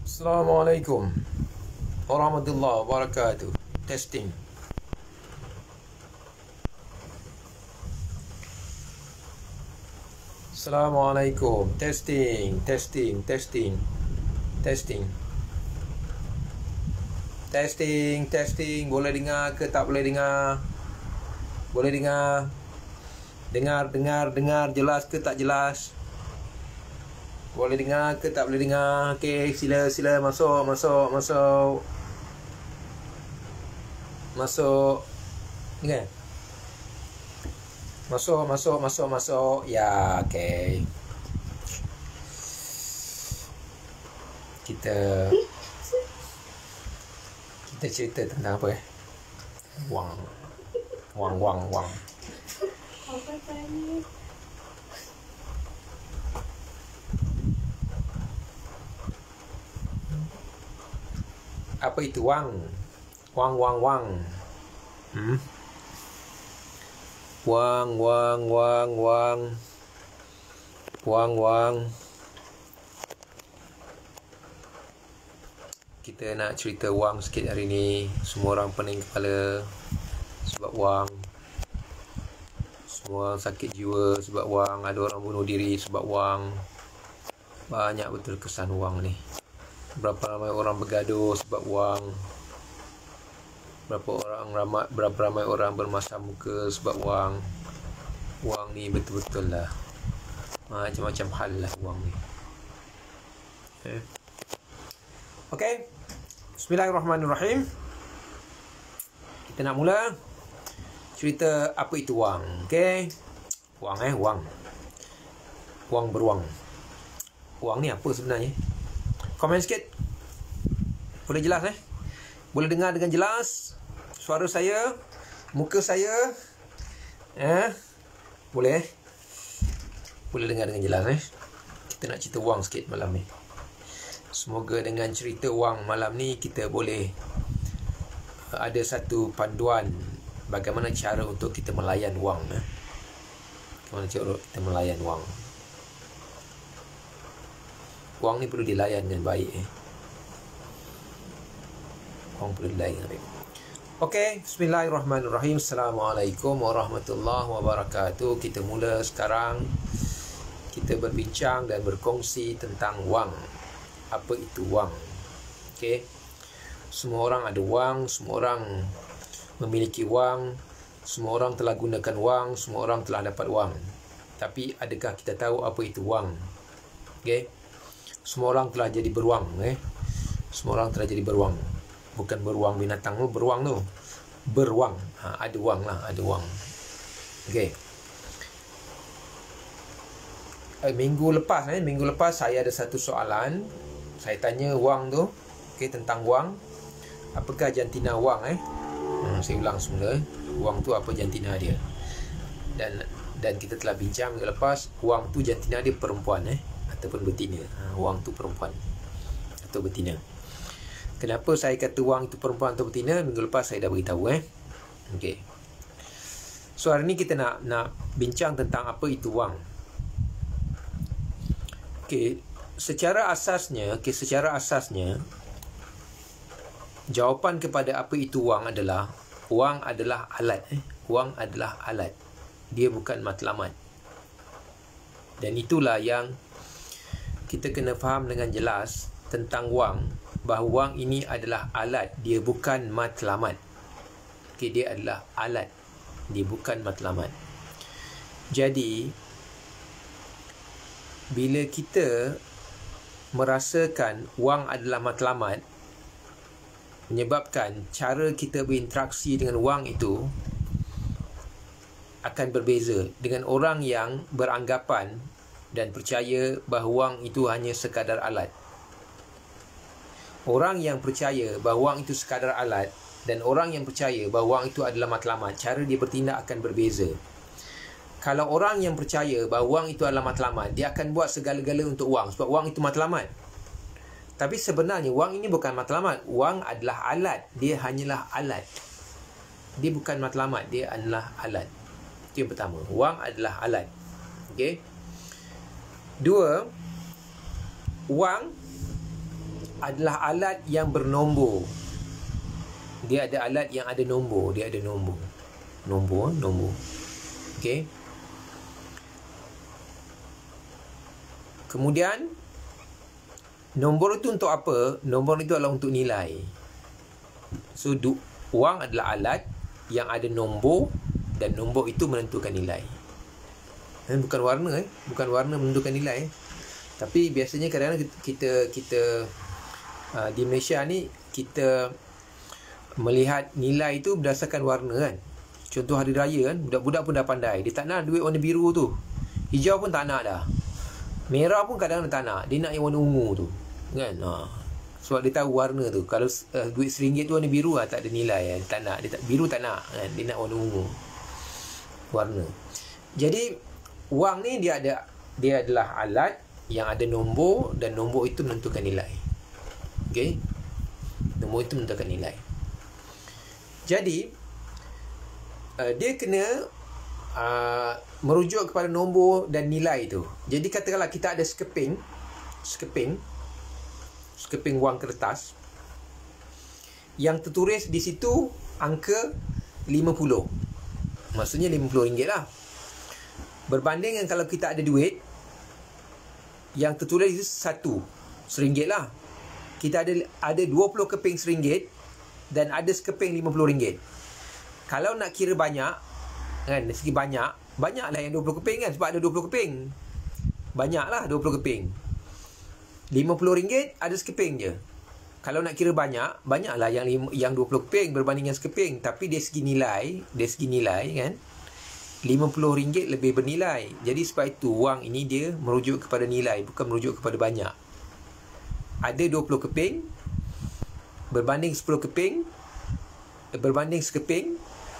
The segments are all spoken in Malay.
Assalamualaikum warahmatullahi wabarakatuh. Testing. Assalamualaikum. Testing. Testing. Testing. Testing. Testing. Testing. Boleh dengar ke tak boleh dengar? Boleh dengar? Dengar. Jelas ke tak jelas? Boleh dengar ke tak boleh dengar? Okey, sila masuk. Ni kan? Masuk. Ya, okey. Kita cerita tentang apa? Wang. Apa tanya? Apa itu wang? Wang. Wang. Kita nak cerita wang sikit hari ni. Semua orang pening kepala sebab wang. Semua orang sakit jiwa sebab wang. Ada orang bunuh diri sebab wang. Banyak betul kesan wang ni. Berapa ramai orang bergaduh sebab wang. Berapa ramai orang bermasam muka sebab wang. Wang ni betul-betul lah macam-macam hal lah wang ni. Okay. Bismillahirrahmanirrahim. Kita nak mula cerita apa itu wang. Okay. Wang beruang. Wang ni apa sebenarnya? Komen sikit. Boleh jelas Boleh dengar dengan jelas suara saya, muka saya? Boleh dengar dengan jelas Kita nak cerita wang sikit malam ni. Semoga dengan cerita wang malam ni kita boleh ada satu panduan bagaimana cara untuk kita melayan wang. Bagaimana cara kita melayan wang. Wang ni perlu dilayan dengan baik Wang perlu dilayan dengan baik. Okey, bismillahirrahmanirrahim. Assalamualaikum warahmatullahi wabarakatuh. Kita mula sekarang. Kita berbincang dan berkongsi tentang wang. Apa itu wang? Okey. Semua orang ada wang, semua orang memiliki wang, semua orang telah gunakan wang, semua orang telah dapat wang. Tapi adakah kita tahu apa itu wang? Okey. Semua orang telah jadi beruang Semua orang telah jadi beruang. Bukan beruang binatang tu, beruang tu. Beruang. Ada wang lah, ada wang. Okey. Minggu lepas saya ada satu soalan. Saya tanya wang tu, tentang wang. Apakah jantina wang Saya ulang semula. Wang tu apa jantina dia? Dan kita telah bincang minggu lepas, wang tu jantina dia perempuan ataupun betina. Wang tu perempuan atau betina. Kenapa saya kata wang itu perempuan atau betina? Minggu lepas saya dah beritahu Okey. So hari ni kita nak bincang tentang apa itu wang. Okey, secara asasnya jawapan kepada apa itu wang adalah alat Wang adalah alat. Dia bukan matlamat. Dan itulah yang kita kena faham dengan jelas tentang wang, bahawa wang ini adalah alat, dia bukan matlamat. Okey, dia adalah alat, dia bukan matlamat. Jadi bila kita merasakan wang adalah matlamat, menyebabkan cara kita berinteraksi dengan wang itu akan berbeza dengan orang yang beranggapan dan percaya bahawa wang itu hanya sekadar alat. Orang yang percaya bahawa wang itu sekadar alat dan orang yang percaya bahawa wang itu adalah matlamat, cara dia bertindak akan berbeza. Kalau orang yang percaya bahawa wang itu adalah matlamat, dia akan buat segala-gala untuk wang sebab wang itu matlamat. Tapi sebenarnya wang ini bukan matlamat. Wang adalah alat. Dia hanyalah alat. Dia bukan matlamat, dia adalah alat. Itu yang pertama. Wang adalah alat. Okey. Dua, wang adalah alat yang bernombor. Dia ada alat yang ada nombor. Dia ada nombor. Nombor. Okey. Kemudian nombor itu untuk apa? Nombor itu adalah untuk nilai. So wang adalah alat yang ada nombor dan nombor itu menentukan nilai. Bukan warna bukan warna menentukan nilai. Tapi biasanya kadang-kadang kita di Malaysia ni kita melihat nilai itu berdasarkan warna kan. Contoh hari raya kan, budak-budak pun dah pandai. Dia tak nak duit warna biru tu. Hijau pun tak nak dah. Merah pun kadang-kadang tak nak. Dia nak yang warna ungu tu. Kan? Sebab dia tahu warna tu. Kalau duit RM1 tu warna biru tak ada nilai kan. Tak nak. Biru tak nak kan? Dia nak warna ungu. Warna. Jadi wang ni dia adalah alat yang ada nombor dan nombor itu menentukan nilai. Okey. Nombor itu menentukan nilai. Jadi dia kena merujuk kepada nombor dan nilai tu. Jadi katakanlah kita ada skeping wang kertas yang tertulis di situ angka 50. Maksudnya RM50 lah. Berbanding dengan kalau kita ada duit yang tertulis itu RM1 lah. Kita ada 20 keping RM1 dan ada sekeping RM50. Kalau nak kira banyak kan, dari segi banyaklah yang 20 keping kan, sebab ada 20 keping. Banyaklah 20 keping. RM50 ada sekeping je. Kalau nak kira banyaklah yang 20 keping berbanding yang sekeping. Tapi dari segi nilai kan, RM50 lebih bernilai. Jadi sebab itu wang ini dia merujuk kepada nilai, bukan merujuk kepada banyak. Ada 20 keping berbanding 10 keping berbanding sekeping.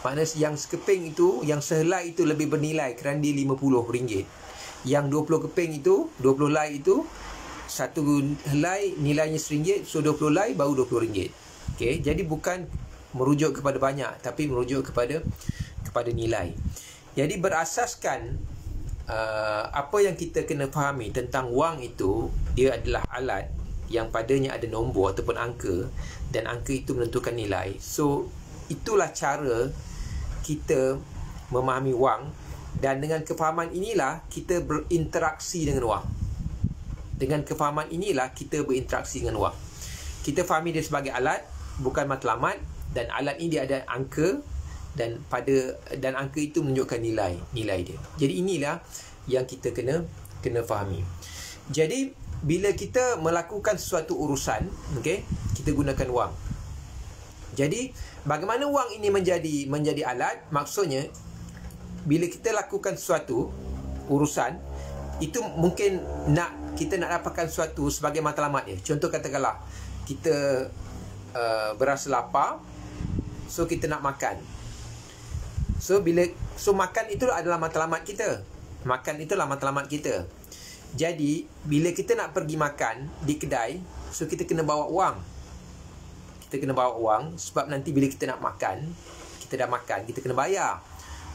Maknanya yang sekeping itu, yang sehelai itu lebih bernilai kerana dia RM50. Yang 20 keping itu, 20 helai itu, satu helai nilainya RM1, so 20 helai baru RM20. Okey, jadi bukan merujuk kepada banyak, tapi merujuk kepada nilai. Jadi berasaskan apa yang kita kena fahami tentang wang itu, dia adalah alat yang padanya ada nombor ataupun angka, dan angka itu menentukan nilai. So itulah cara kita memahami wang, dan dengan kefahaman inilah kita berinteraksi dengan wang. Dengan kefahaman inilah kita berinteraksi dengan wang. Kita fahami dia sebagai alat, bukan matlamat, dan alat ini dia ada angka, dan angka itu menunjukkan nilai dia. Jadi inilah yang kita kena fahami. Jadi bila kita melakukan sesuatu urusan, okey, kita gunakan wang. Jadi bagaimana wang ini menjadi alat? Maksudnya bila kita lakukan sesuatu urusan, itu mungkin kita nak dapatkan sesuatu sebagai matlamat dia. Contoh katakanlah kita berasa lapar, so kita nak makan. So makan itu adalah matlamat kita. Makan itulah matlamat kita. Jadi bila kita nak pergi makan di kedai, so kita kena bawa wang. Kita kena bawa wang sebab nanti bila kita nak makan, kita dah makan, kita kena bayar.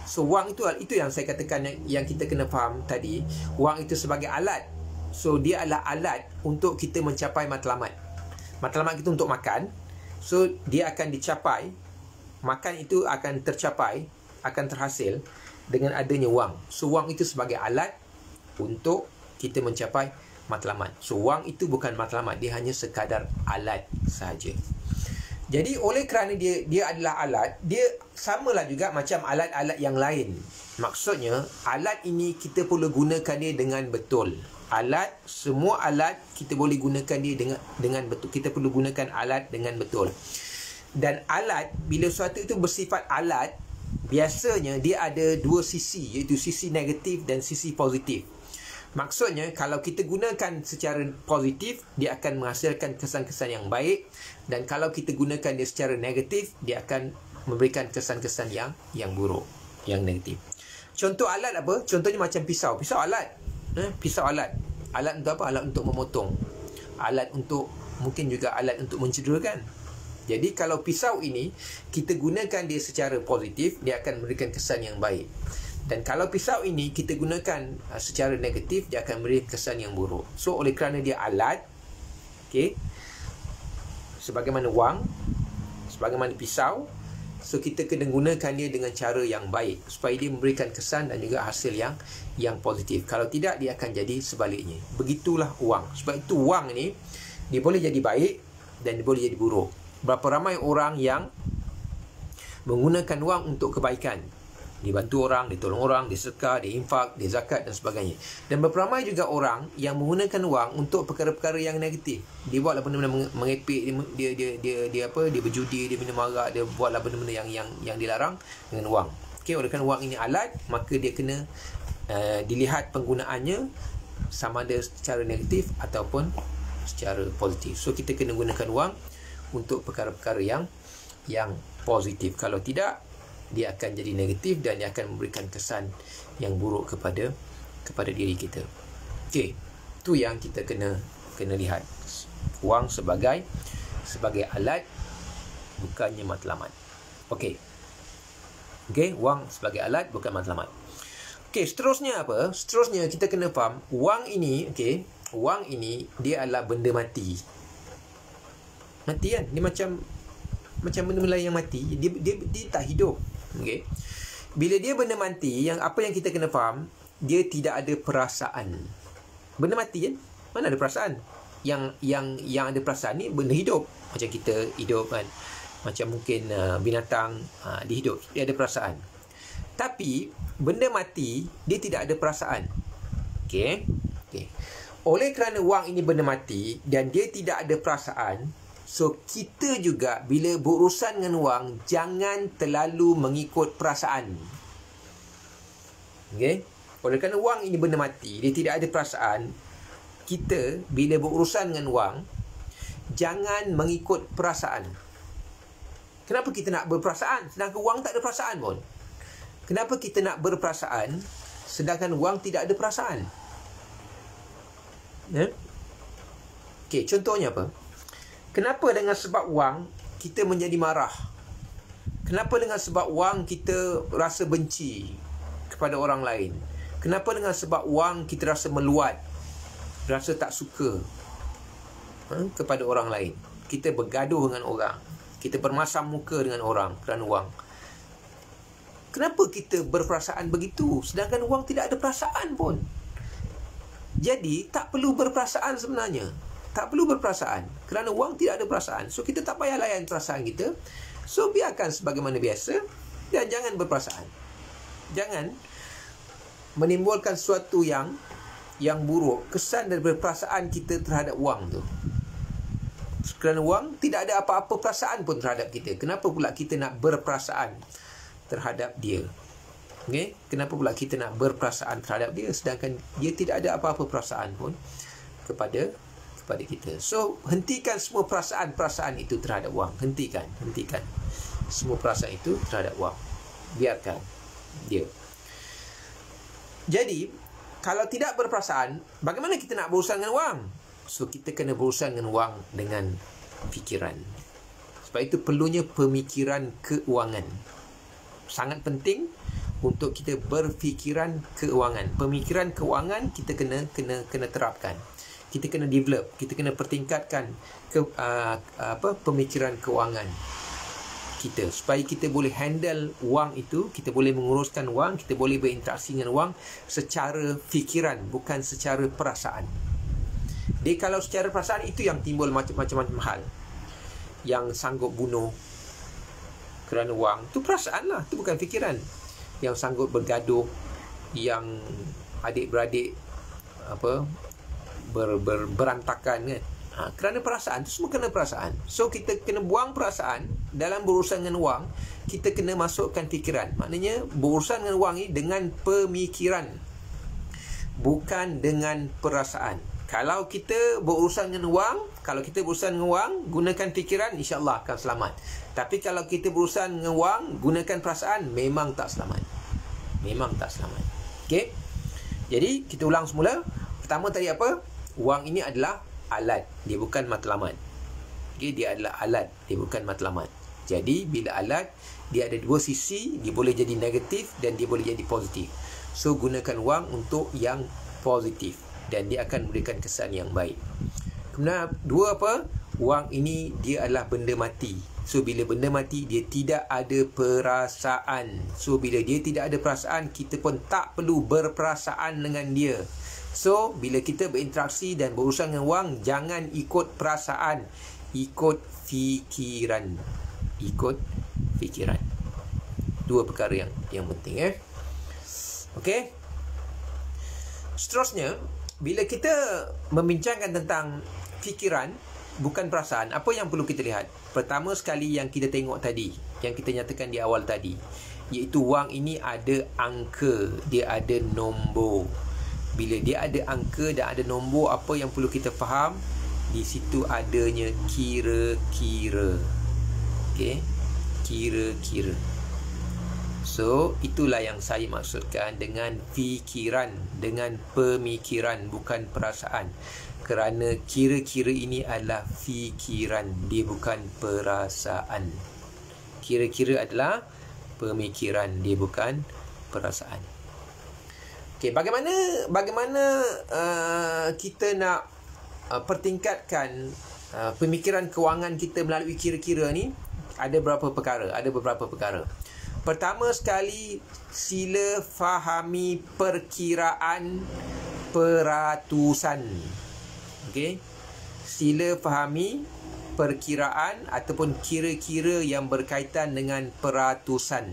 So wang itu yang saya katakan yang kita kena faham tadi. Wang itu sebagai alat. So dia adalah alat untuk kita mencapai matlamat. Matlamat kita untuk makan. So dia akan dicapai, makan itu akan tercapai, akan terhasil dengan adanya wang. So wang itu sebagai alat untuk kita mencapai matlamat. So wang itu bukan matlamat, dia hanya sekadar alat sahaja. Jadi oleh kerana dia adalah alat, dia samalah juga macam alat-alat yang lain. Maksudnya alat ini kita perlu gunakan dia dengan betul. Semua alat kita boleh gunakan dia dengan betul. Kita perlu gunakan alat dengan betul. Dan alat, bila sesuatu itu bersifat alat, biasanya dia ada dua sisi, iaitu sisi negatif dan sisi positif. Maksudnya kalau kita gunakan secara positif, dia akan menghasilkan kesan-kesan yang baik, dan kalau kita gunakan dia secara negatif, dia akan memberikan kesan-kesan yang buruk, yang negatif. Contoh alat apa? Contohnya macam pisau. Pisau alat. Pisau alat. Alat untuk apa? Alat untuk memotong. Alat untuk, mungkin juga alat untuk mencederakan. Jadi kalau pisau ini kita gunakan dia secara positif, dia akan memberikan kesan yang baik. Dan kalau pisau ini kita gunakan secara negatif, dia akan memberi kesan yang buruk. So oleh kerana dia alat, okay, sebagaimana wang, sebagaimana pisau. So kita kena gunakan dia dengan cara yang baik supaya dia memberikan kesan dan juga hasil yang positif. Kalau tidak, dia akan jadi sebaliknya. Begitulah wang. Sebab itu wang ni dia boleh jadi baik dan dia boleh jadi buruk. Berapa ramai orang yang menggunakan wang untuk kebaikan. Dia bantu orang, dia tolong orang, dia sedekah, dia infak, dia zakat dan sebagainya. Dan berapa ramai juga orang yang menggunakan wang untuk perkara-perkara yang negatif. Dia buatlah benda-benda mengepek, dia berjudi, dia minum arak, dia buatlah benda-benda yang dilarang dengan wang. Okey, oleh kerana wang ini alat, maka dia kena dilihat penggunaannya sama ada secara negatif ataupun secara positif. So kita kena gunakan wang untuk perkara-perkara yang positif. Kalau tidak, dia akan jadi negatif dan dia akan memberikan kesan yang buruk kepada diri kita. Okey, tu yang kita kena lihat. Wang sebagai alat, bukannya matlamat. Okey, wang sebagai alat, bukan matlamat. Okey, seterusnya apa? Seterusnya kita kena faham wang ini, wang ini dia adalah benda mati. Mati kan? Dia macam benda-benda yang mati. Dia tak hidup. Okey. Bila dia benda mati, apa yang kita kena faham, dia tidak ada perasaan. Benda mati kan? Mana ada perasaan? Yang ada perasaan ni benda hidup. Macam kita hidup kan. Macam mungkin binatang dia hidup, dia ada perasaan. Tapi benda mati dia tidak ada perasaan. Okey. Oleh kerana wang ini benda mati dan dia tidak ada perasaan, so kita juga bila berurusan dengan wang, jangan terlalu mengikut perasaan. Okey. Oleh kerana wang ini benda mati, dia tidak ada perasaan, kita bila berurusan dengan wang, jangan mengikut perasaan. Kenapa kita nak berperasaan sedangkan wang tak ada perasaan pun? Kenapa kita nak berperasaan sedangkan wang tidak ada perasaan? Okey, contohnya apa? Kenapa dengan sebab wang kita menjadi marah? Kenapa dengan sebab wang kita rasa benci kepada orang lain? Kenapa dengan sebab wang kita rasa meluat, rasa tak suka kepada orang lain? Kita bergaduh dengan orang, kita bermasam muka dengan orang kerana wang. Kenapa kita berperasaan begitu sedangkan wang tidak ada perasaan pun? Jadi tak perlu berperasaan sebenarnya. Tak perlu berperasaan kerana wang tidak ada perasaan. So kita tak payah layan perasaan kita. So biarkan sebagaimana biasa dan jangan berperasaan. Jangan menimbulkan sesuatu yang buruk, kesan daripada perasaan kita terhadap wang tu. Kerana wang tidak ada apa-apa perasaan pun terhadap kita. Kenapa pula kita nak berperasaan terhadap dia? Okay? Kenapa pula kita nak berperasaan terhadap dia sedangkan dia tidak ada apa-apa perasaan pun kepada kita. So hentikan semua perasaan-perasaan itu terhadap wang. Hentikan semua perasaan itu terhadap wang. Biarkan dia. Jadi kalau tidak berperasaan, bagaimana kita nak berurusan dengan wang? So kita kena berurusan dengan wang dengan fikiran. Sebab itu perlunya pemikiran keuangan. Sangat penting untuk kita berfikiran keuangan. Pemikiran keuangan kita kena terapkan. Kita kena develop, kita kena pertingkatkan pemikiran keuangan kita supaya kita boleh handle wang itu, kita boleh menguruskan wang, kita boleh berinteraksi dengan wang secara fikiran, bukan secara perasaan. Jadi kalau secara perasaan itu yang timbul macam-macam hal. Yang sanggup bunuh kerana wang, itu perasaan lah, itu bukan fikiran. Yang sanggup bergaduh, yang adik-beradik berantakan kan, kerana perasaan. Itu semua kena perasaan. So kita kena buang perasaan dalam berurusan dengan wang. Kita kena masukkan fikiran. Maknanya berurusan dengan wang ni dengan pemikiran, bukan dengan perasaan. Kalau kita berurusan dengan wang, gunakan fikiran, insya-Allah akan selamat. Tapi kalau kita berurusan dengan wang, gunakan perasaan, memang tak selamat. Okey. Jadi kita ulang semula. Pertama tadi apa? Wang ini adalah alat, dia bukan matlamat. Okay, dia adalah alat, dia bukan matlamat. Jadi bila alat, dia ada dua sisi, dia boleh jadi negatif dan dia boleh jadi positif. So gunakan wang untuk yang positif dan dia akan memberikan kesan yang baik. Kemudian dua apa? Wang ini dia adalah benda mati. So bila benda mati, dia tidak ada perasaan. So bila dia tidak ada perasaan, kita pun tak perlu berperasaan dengan dia. So bila kita berinteraksi dan berurusan dengan wang, jangan ikut perasaan, ikut fikiran. Ikut fikiran. Dua perkara yang penting. Okey. Seterusnya, bila kita membincangkan tentang fikiran, bukan perasaan, apa yang perlu kita lihat? Pertama sekali yang kita tengok tadi, yang kita nyatakan di awal tadi, iaitu wang ini ada angka, dia ada nombor. Bila dia ada angka dan ada nombor, apa yang perlu kita faham? Di situ adanya kira-kira. Okey, kira-kira. So, itulah yang saya maksudkan dengan fikiran, dengan pemikiran, bukan perasaan. Kerana kira-kira ini adalah fikiran, dia bukan perasaan. Kira-kira adalah pemikiran, dia bukan perasaan. Okey, bagaimana kita nak pertingkatkan pemikiran kewangan kita melalui kira-kira ni? Ada beberapa perkara. Pertama sekali, sila fahami perkiraan peratusan. Okey, sila fahami perkiraan ataupun kira-kira yang berkaitan dengan peratusan.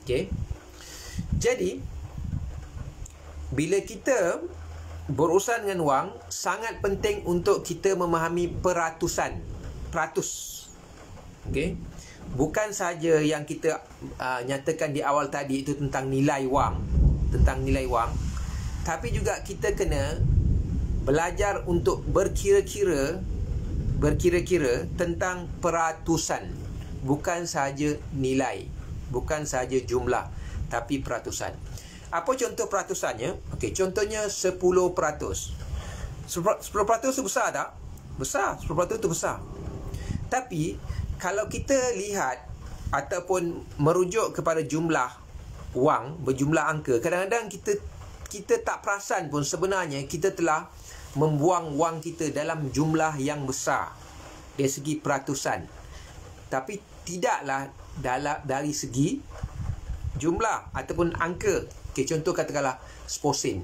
Okey. Jadi bila kita berurusan dengan wang, sangat penting untuk kita memahami peratus. Okey. Bukan saja yang kita nyatakan di awal tadi itu tentang nilai wang, tapi juga kita kena belajar untuk berkira-kira tentang peratusan. Bukan saja nilai, bukan saja jumlah, tapi peratusan. Apa contoh peratusannya? Okey, contohnya 10%. 10% itu besar tak? Besar, 10% itu besar. Tapi kalau kita lihat ataupun merujuk kepada jumlah wang, berjumlah angka, kadang-kadang kita tak perasan pun sebenarnya kita telah membuang wang kita dalam jumlah yang besar dari segi peratusan. Tapi tidaklah dari segi jumlah ataupun angka. Okay, contoh katakanlah 10%.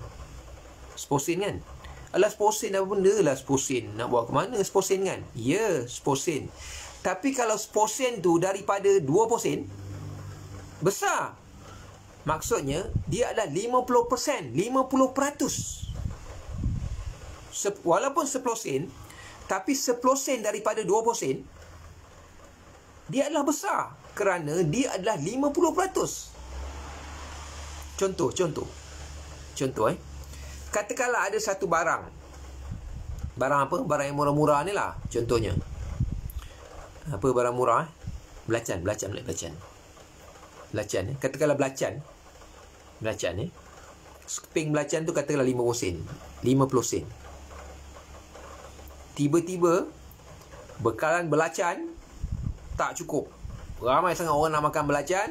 10% kan? Alah 10% apa benda lah 10%. Nak buat ke mana 10% kan? Ya, 10%. Tapi kalau 10% tu daripada 2%, besar. Maksudnya, dia adalah 50%. 50%. Walaupun 10%, tapi 10% daripada 2%, dia adalah besar. Kerana dia adalah 50%. Contoh. Katakanlah ada satu barang. Barang apa? Barang yang murah-murah ni lah. Contohnya. Apa barang murah? Belacan. Katakanlah belacan ni. Keping belacan tu katakanlah 50 sen. Tiba-tiba bekalan belacan tak cukup. Ramai sangat orang nak makan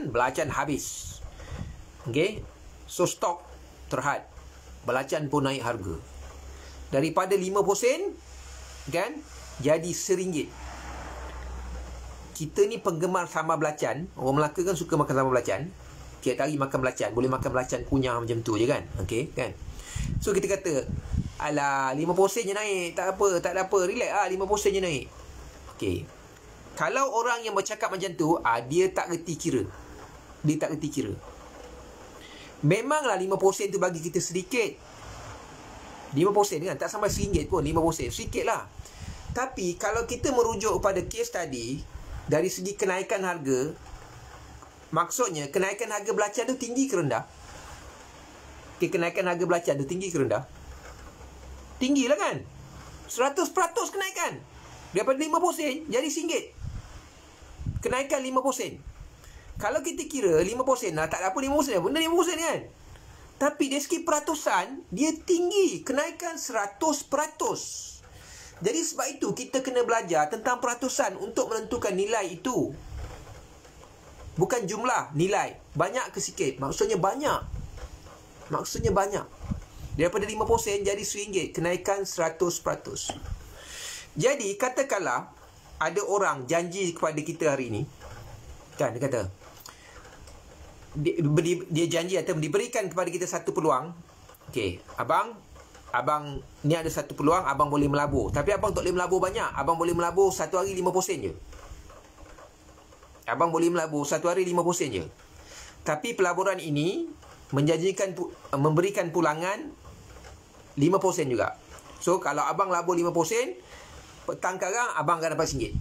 belacan habis. Okey. So stok terhad. Belacan pun naik harga. Daripada 50 sen kan jadi RM1. Kita ni penggemar sambal belacan. Orang Melaka kan suka makan sambal belacan. Tiap hari makan belacan. Boleh makan belacan kunyah macam tu je kan. Okey kan. So kita kata, alah 50 sen je naik. Tak ada apa. Relax lah 50 sen je naik. Okey. Kalau orang yang bercakap macam tu, dia tak reti kira. Memanglah 50 sen tu bagi kita sedikit. 50 sen kan. Tak sampai RM1 pun 50 sen. Sedikit lah. Tapi kalau kita merujuk pada case tadi, dari segi kenaikan harga, maksudnya kenaikan harga belacan tu tinggi ke rendah? Kenaikan harga belacan tu tinggi ke rendah? Tinggi lah kan? 100% kenaikan. Daripada 50 sen jadi RM1. Kenaikan 50 sen. Kalau kita kira 50 sen lah, tak ada apa 50 sen. Benda 50 sen kan? Tapi dari segi peratusan, dia tinggi. Kenaikan 100%. Jadi sebab itu kita kena belajar tentang peratusan untuk menentukan nilai itu. Bukan jumlah, nilai. Banyak ke sikit? Maksudnya banyak. Daripada 50 sen jadi RM1, kenaikan 100%. Jadi katakanlah ada orang janji kepada kita hari ini, kan, dia kata dia janji atau diberikan kepada kita satu peluang. Okey, abang ni ada satu peluang, abang boleh melabur. Tapi abang tak boleh melabur banyak. Abang boleh melabur satu hari 50 sen je. Abang boleh melabur satu hari 50 sen je. Tapi pelaburan ini menjanjikan memberikan pulangan 50 sen juga. So kalau abang labur 50 sen, petang karang abang akan dapat RM1.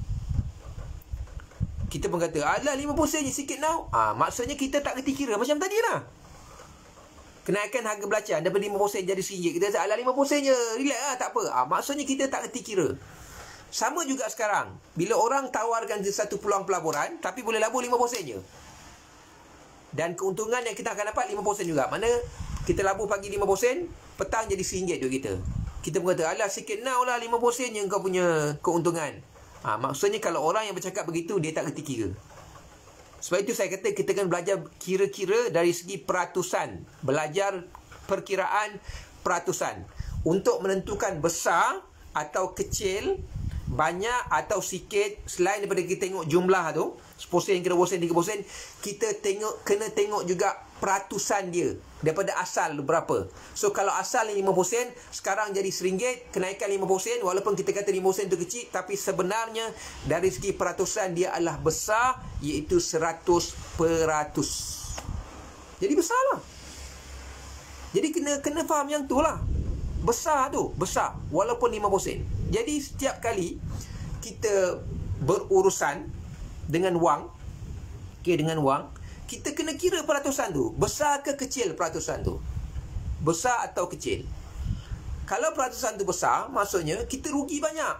Kita pun kata, alah 50 sen je sikit now. Maksudnya kita tak reti kira macam tadi lah. Kenaikan harga belacan daripada 50 sen jadi RM1. Kita kata, alah 50 sen je, relax lah, tak apa. Maksudnya kita tak reti kira. Sama juga sekarang. Bila orang tawarkan satu peluang pelaburan, tapi boleh labur 50 sen je. Dan keuntungan yang kita akan dapat 50 sen juga. Mana kita labur pagi 50 sen, petang jadi RM1 duit kita. Kita pun kata, alah sikit now lah 50 sen je kau punya keuntungan. Maksudnya kalau orang yang bercakap begitu, dia tak reti kira. Sebab itu saya kata kita kan belajar kira-kira dari segi peratusan. Belajar perkiraan peratusan. Untuk menentukan besar atau kecil, banyak atau sikit. Selain daripada kita tengok jumlah tu, 10 sen, 20 sen, 30 sen, kita kena tengok juga peratusan dia. Daripada asal berapa. So kalau asal 50 sen, sekarang jadi RM1, kenaikan 50 sen. Walaupun kita kata 50 sen tu kecil, tapi sebenarnya dari segi peratusan dia adalah besar, iaitu 100%. Jadi besar lah. Jadi kena faham yang tu lah. Besar tu, besar. Walaupun 50 sen. Jadi setiap kali kita berurusan dengan wang, dengan wang, kita kena kira peratusan tu. Besar ke kecil peratusan tu? Besar atau kecil? Kalau peratusan tu besar, maksudnya kita rugi banyak.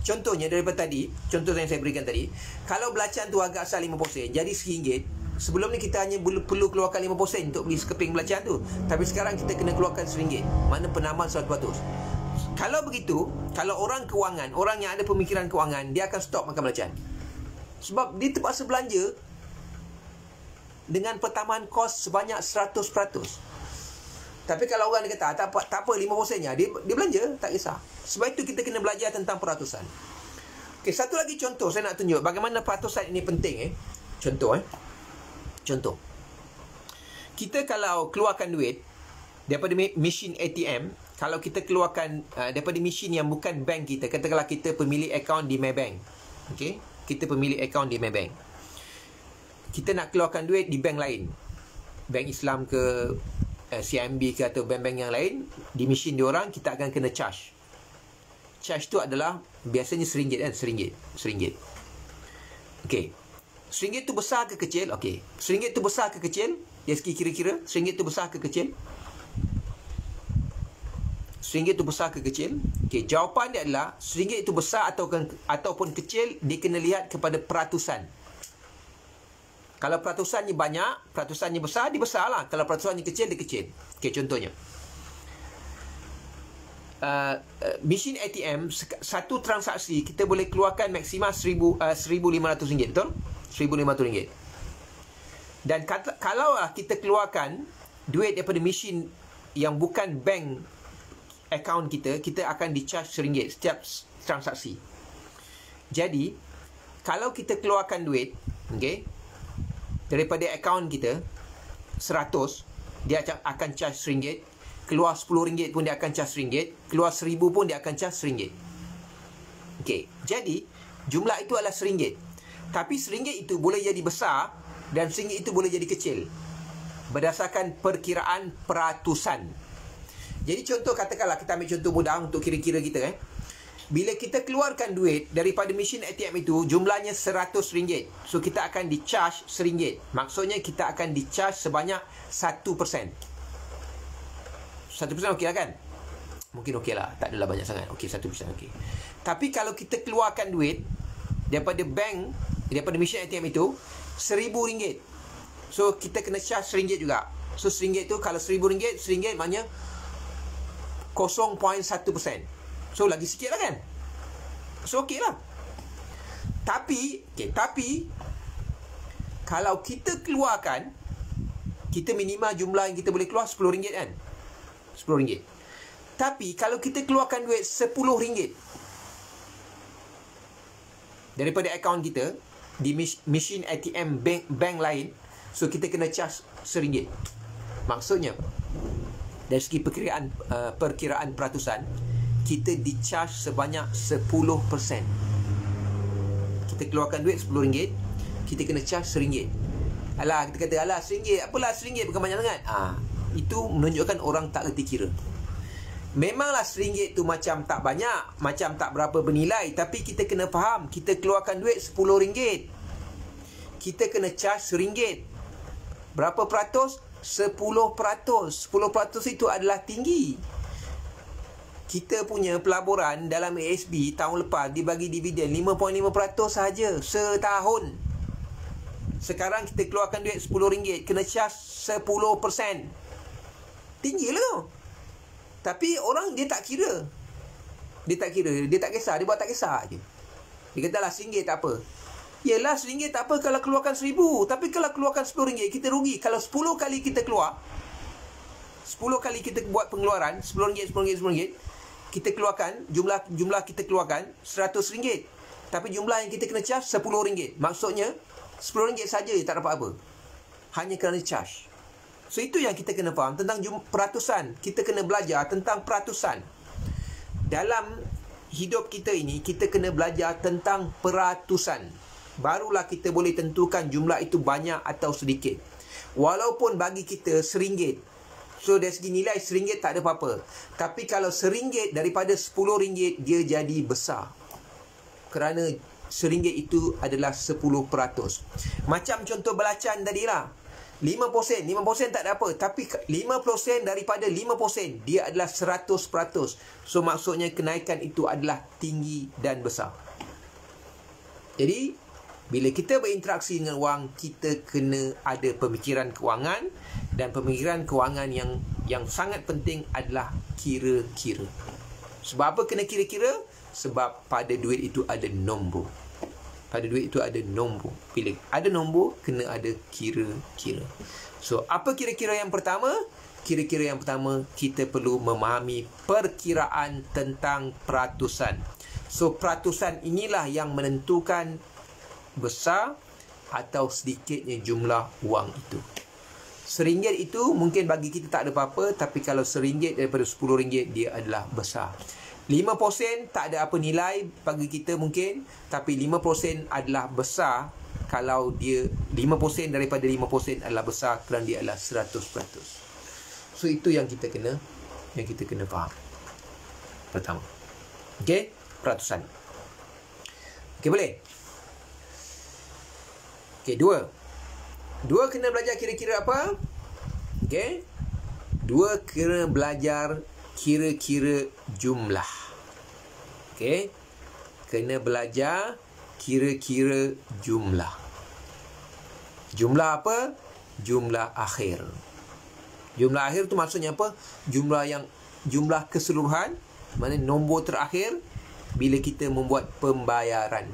Contohnya daripada tadi, contoh yang saya berikan tadi, kalau belacan tu harga asal 50 sen, jadi RM1. Sebelum ni kita hanya perlu keluarkan 50 sen untuk beli sekeping belacan tu. Tapi sekarang kita kena keluarkan RM1. Mana penamaan 100%. Kalau begitu, kalau orang kewangan, orang yang ada pemikiran kewangan, dia akan stop makan belacan. Sebab dia terpaksa belanja dengan pertambahan kos sebanyak 100%. Tapi kalau orang dia kata, tak apa 50 sen dia belanja, tak kisah. Sebab itu kita kena belajar tentang peratusan. Okey, satu lagi contoh saya nak tunjuk bagaimana peratusan ini penting. Contoh. Kita kalau keluarkan duit daripada mesin ATM, kalau kita keluarkan daripada mesin yang bukan bank kita, katakanlah kita pemilik akaun di Maybank. Okey, kita pemilik akaun di Maybank. Kita nak keluarkan duit di bank lain, bank Islam ke, CIMB ke, atau bank-bank yang lain, di mesin diorang kita akan kena charge. Charge tu adalah biasanya RM1 kan, RM1. Okey, RM1 tu besar ke kecil? Okey, RM1 tu besar ke kecil? Dari segi kira-kira, RM1 tu besar ke kecil? RM1 tu besar ke kecil? Okey, jawapan dia adalah RM1 itu besar ataupun kecil, dia kena lihat kepada peratusan. Kalau peratusannya banyak, peratusannya besar, dia besar lah. Kalau peratusannya kecil, dia kecil. Okey, contohnya. Mesin ATM, satu transaksi, kita boleh keluarkan maksimal RM1,500, betul? RM1,500. Dan kalau kita keluarkan duit daripada mesin yang bukan bank akaun kita, kita akan di-charge RM1 setiap transaksi. Jadi, kalau kita keluarkan duit, okey, daripada akaun kita 100, dia akan charge RM1. Keluar RM10 pun dia akan charge RM1. Keluar RM1,000 pun dia akan charge RM1. Okey, jadi jumlah itu adalah RM1. Tapi RM1 itu boleh jadi besar dan RM1 itu boleh jadi kecil berdasarkan perkiraan peratusan. Jadi contoh, katakanlah kita ambil contoh mudah untuk kira-kira kita. Bila kita keluarkan duit daripada mesin ATM itu, jumlahnya RM100. So, kita akan di-charge RM1. Maksudnya, kita akan di-charge sebanyak 1%. 1% okey lah kan? Mungkin okey lah. Tak adalah banyak sangat. Okey, 1% okey. Tapi kalau kita keluarkan duit daripada bank, daripada mesin ATM itu, RM1,000. So, kita kena charge RM1 juga. So, RM1 tu, kalau RM1,000 maknanya 0.1%. So, lagi sikit lah kan? So, okey lah. Tapi kalau kita keluarkan, kita minimal jumlah yang kita boleh keluar RM10 kan? RM10. Tapi kalau kita keluarkan duit RM10 daripada akaun kita di mesin ATM bank lain, so kita kena charge RM1. Maksudnya dari segi perkiraan peratusan, kita di-charge sebanyak 10%. Kita keluarkan duit RM10, kita kena charge RM1. Alah, kita kata, alah RM1, apalah RM1 bukan banyak sangat. Itu menunjukkan orang tak reti kira. Memanglah RM1 tu macam tak banyak, macam tak berapa bernilai, tapi kita kena faham, kita keluarkan duit RM10, kita kena charge RM1. Berapa peratus? 10%. 10% itu adalah tinggi. Kita punya pelaburan dalam ASB tahun lepas dibagi dividen 5.5% sahaja setahun. Sekarang kita keluarkan duit RM10, kena charge 10%. Tinggi lah tu. Tapi orang dia tak kira. Dia tak kira, dia tak kisah, dia buat tak kisah je. Dia kata lah RM1 tak apa. Yelah RM1 tak apa kalau keluarkan RM1,000. Tapi kalau keluarkan RM10 kita rugi. Kalau 10 kali kita keluar, 10 kali kita buat pengeluaran RM10, RM10, kita keluarkan, jumlah kita keluarkan RM100. Tapi jumlah yang kita kena charge RM10. Maksudnya RM10 saja tak dapat apa, hanya kerana charge. So itu yang kita kena faham tentang peratusan. Kita kena belajar tentang peratusan. Dalam hidup kita ini, kita kena belajar tentang peratusan. Barulah kita boleh tentukan jumlah itu banyak atau sedikit. Walaupun bagi kita RM1, so dari segi nilai RM1 tak ada apa-apa. Tapi kalau RM1 daripada RM10, dia jadi besar. Kerana RM1 itu adalah 10%. Macam contoh belacan tadi lah, 5% tak ada apa. Tapi 5% daripada 5%, dia adalah 100%. So maksudnya kenaikan itu adalah tinggi dan besar. Jadi bila kita berinteraksi dengan wang, kita kena ada pemikiran kewangan. Dan pemikiran kewangan yang sangat penting adalah kira-kira. Sebab apa kena kira-kira? Sebab pada duit itu ada nombor. Pada duit itu ada nombor. Bila ada nombor, kena ada kira-kira. So, apa kira-kira yang pertama? Kira-kira yang pertama, kita perlu memahami perkiraan tentang peratusan. So, peratusan inilah yang menentukan besar atau sedikitnya jumlah wang itu. RM1 itu mungkin bagi kita tak ada apa-apa, tapi kalau RM1 daripada RM10, dia adalah besar. 5% tak ada apa nilai bagi kita mungkin, tapi 5% adalah besar kalau dia 5% daripada 5% adalah besar kerana dia adalah 100%. So itu yang kita kena faham. Pertama. Okey, peratusan. Okey, boleh? Okey, dua kena belajar kira-kira apa? Okey. Dua kena belajar kira-kira jumlah. Okey. Kena belajar kira-kira jumlah. Jumlah apa? Jumlah akhir. Jumlah akhir tu maksudnya apa? Jumlah keseluruhan, maknanya nombor terakhir bila kita membuat pembayaran.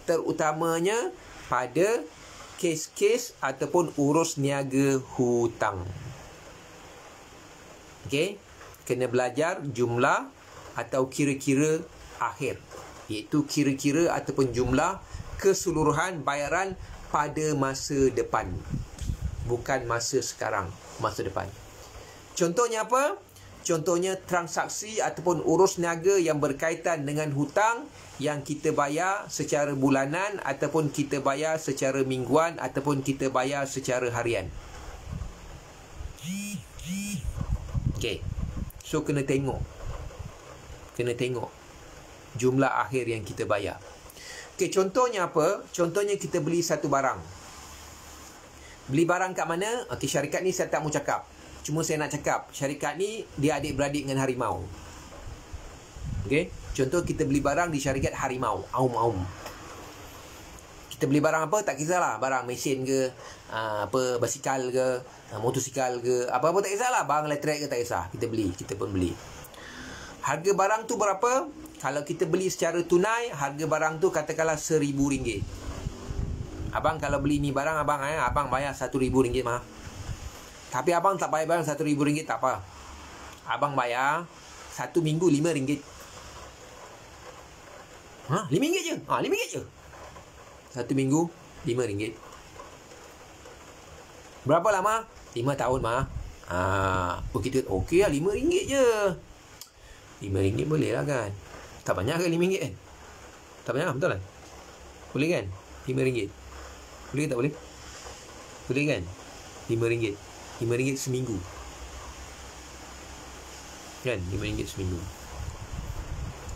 Terutamanya pada kes-kes ataupun urus niaga hutang. Okey, kena belajar jumlah atau kira-kira akhir, iaitu kira-kira ataupun jumlah keseluruhan bayaran pada masa depan, bukan masa sekarang, masa depan. Contohnya apa? Contohnya transaksi ataupun urus niaga yang berkaitan dengan hutang yang kita bayar secara bulanan ataupun kita bayar secara mingguan ataupun kita bayar secara harian. Okey. So kena tengok jumlah akhir yang kita bayar. Okey, contohnya apa? Contohnya kita beli satu barang. Beli barang kat mana? Okey, syarikat ni saya tak mau cakap. Cuma saya nak cakap, syarikat ni dia adik-beradik dengan harimau. Okey, contoh kita beli barang di syarikat harimau, aum-aum. Kita beli barang apa, tak kisahlah, barang mesin ke, basikal ke, motosikal ke, apa-apa tak kisahlah, barang elektrik ke tak kisah, kita beli, kita pun beli. Harga barang tu berapa? Kalau kita beli secara tunai, harga barang tu katakanlah RM1,000. Abang kalau beli ni barang abang bayar RM1,000 mah. Tapi abang tak bayar barang RM1,000 tak apa. Abang bayar 1 minggu RM5. RM5 je. RM5 je. 1 minggu RM5. Berapa lama? 5 tahun, Ma. Kita okey lah, RM5 je. RM5 boleh lah kan? Tak banyak ke RM5 kan? Tak banyak, betul kan? Boleh kan? RM5. Boleh ke tak boleh? Boleh kan? RM5. RM5 seminggu. Kan? RM5 seminggu.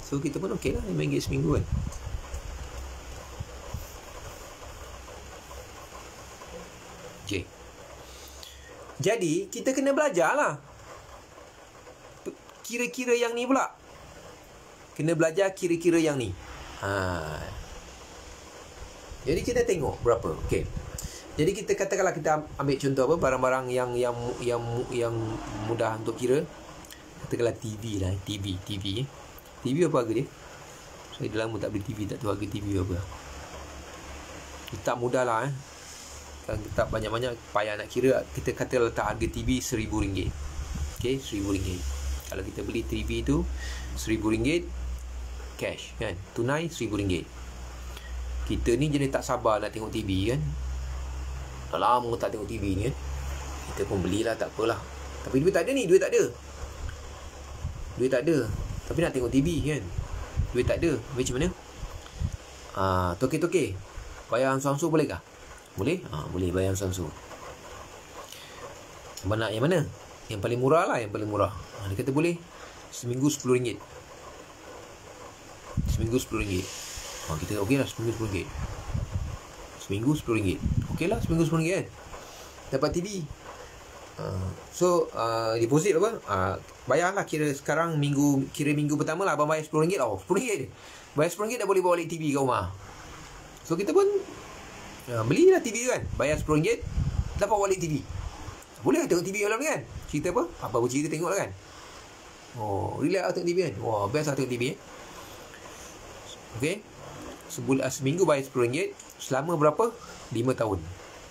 So kita pun okey lah, RM5 seminggu kan? Okay. Jadi kita kena belajar lah. Kira-kira yang ni pula. Kena belajar kira-kira yang ni. Jadi kita tengok berapa. Okey. Jadi kita katakanlah kita ambil contoh apa, barang-barang yang mudah untuk kira. Katakanlah TV lah, TV. TV apa harga dia? Saya dah lama tak beli TV, tak tahu harga TV apa. Tak mudah lah Kan kita banyak-banyak payah nak kira. Kita kata letak harga TV RM1,000. Okey, RM1,000. Kalau kita beli TV tu RM1,000 cash kan, tunai RM1,000. Kita ni jenis tak sabar nak tengok TV kan. Dah lama tak tengok TV ni kan. Kita pun belilah, tak apalah. Tapi duit tak ada ni, duit tak ada. Tapi nak tengok TV kan. Duit tak ada. Macam mana? Toke-toke. Bayar Samsung boleh kah? Boleh? Boleh bayar Samsung. Abang nak yang mana? Yang paling murah lah, yang paling murah. Dia kata boleh. Seminggu RM10. Seminggu RM10. Kita okey lah, seminggu RM10. Seminggu RM10. Okey lah, seminggu RM10 kan. Dapat TV. Deposit apa? Bayarlah, kira sekarang minggu pertama lah abang bayar RM10. RM10 je. Bayar RM10 dah boleh bawa balik TV kat rumah. So kita pun belilah TV kan. Bayar RM10, dapat balik TV. Boleh tengok TV malam ni kan. Cerita apa? Apa cerita tengok lah kan. Relax lah tengok TV kan. Best lah tengok TV Okay. Seminggu bayar RM10. Selama berapa? 5 tahun.